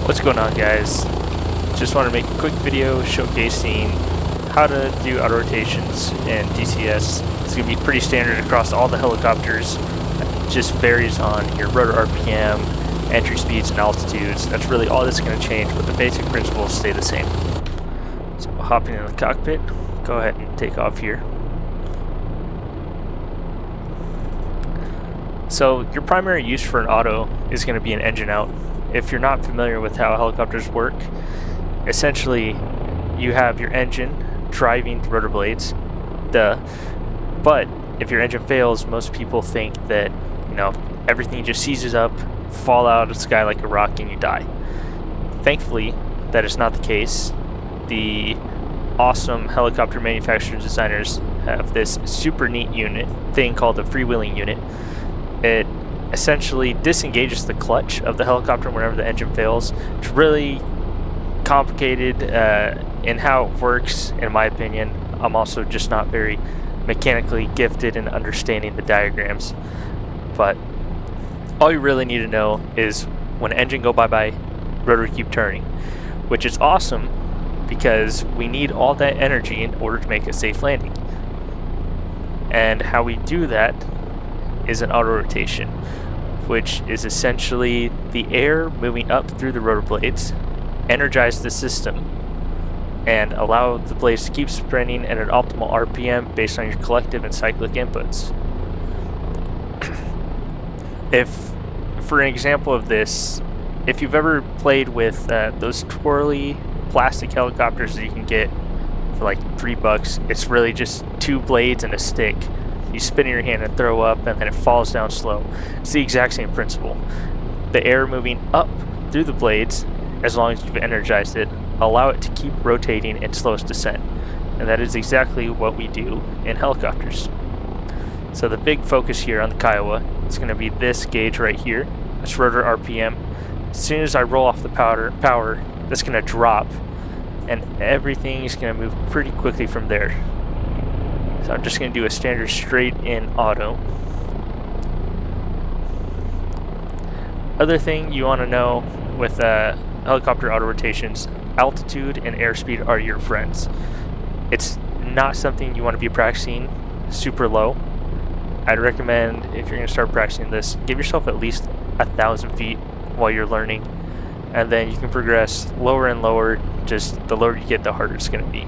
What's going on, guys? Just want to make a quick video showcasing how to do auto rotations in DCS. It's going to be pretty standard across all the helicopters. It just varies on your rotor RPM, entry speeds, and altitudes. That's really all that's going to change, but the basic principles stay the same. So hopping in the cockpit, go ahead and take off here. So your primary use for an auto is going to be an engine out. If you're not familiar with how helicopters work, essentially you have your engine driving the rotor blades, but if your engine fails, most people think that, everything just seizes up, fall out of the sky like a rock, and you die. Thankfully, that is not the case. The awesome helicopter manufacturers and designers have this super neat thing called the freewheeling unit. It essentially disengages the clutch of the helicopter whenever the engine fails. It's really complicated in how it works, in my opinion. I'm also just not very mechanically gifted in understanding the diagrams, but all you really need to know is when engine go bye-bye, rotor keep turning, which is awesome because we need all that energy in order to make a safe landing. And how we do that is an auto rotation, which is essentially the air moving up through the rotor blades, energize the system, and allow the blades to keep spinning at an optimal RPM based on your collective and cyclic inputs. For an example of this, if you've ever played with those twirly plastic helicopters that you can get for like $3, it's really just two blades and a stick. You spin in your hand and throw up, and then it falls down slow. It's the exact same principle. The air moving up through the blades, as long as you've energized it, allow it to keep rotating in slowest descent. And that is exactly what we do in helicopters. So the big focus here on the Kiowa is going to be this gauge right here. This rotor RPM. As soon as I roll off the power, that's going to drop, and everything is going to move pretty quickly from there. So I'm just going to do a standard straight in auto. Other thing you want to know with helicopter auto rotations, altitude and airspeed are your friends. It's not something you want to be practicing super low. I'd recommend, if you're going to start practicing this, give yourself at least 1,000 feet while you're learning, and then you can progress lower and lower. Just the lower you get, the harder it's going to be.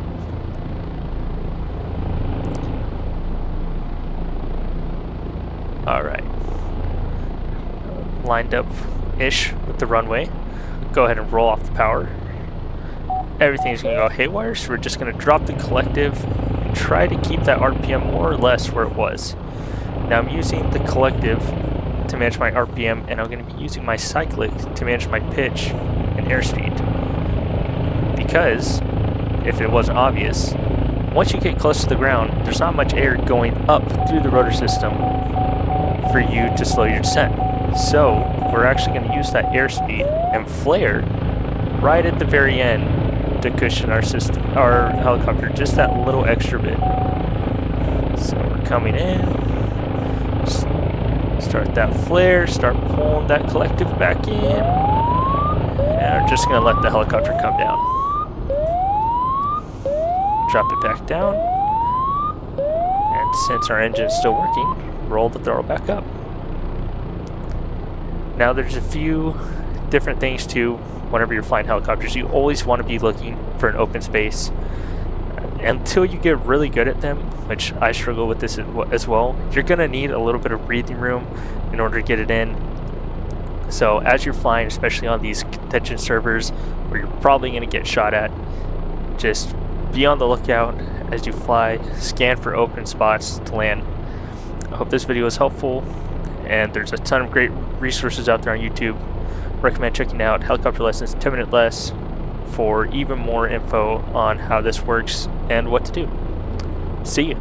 Alright, lined up-ish with the runway. Go ahead and roll off the power. Everything's going to go haywire, so we're just going to drop the collective and try to keep that RPM more or less where it was. Now I'm using the collective to manage my RPM, and I'm going to be using my cyclic to manage my pitch and airspeed. Because, if it wasn't obvious, once you get close to the ground, there's not much air going up through the rotor system for you to slow your descent. So we're actually going to use that airspeed and flare right at the very end to cushion our helicopter just that little extra bit. So we're coming in, start that flare, start pulling that collective back in, and we're just going to let the helicopter come down. Drop it back down, and since our engine is still working, roll the throttle back up. Now there's a few different things too whenever you're flying helicopters. You always want to be looking for an open space. Until you get really good at them, which I struggle with this as well, you're going to need a little bit of breathing room in order to get it in. So as you're flying, especially on these contention servers where you're probably going to get shot at, just be on the lookout as you fly, scan for open spots to land. I hope this video is helpful, and there's a ton of great resources out there on YouTube. Recommend checking out Helicopter Lessons 10 Minute Less for even more info on how this works and what to do. See you.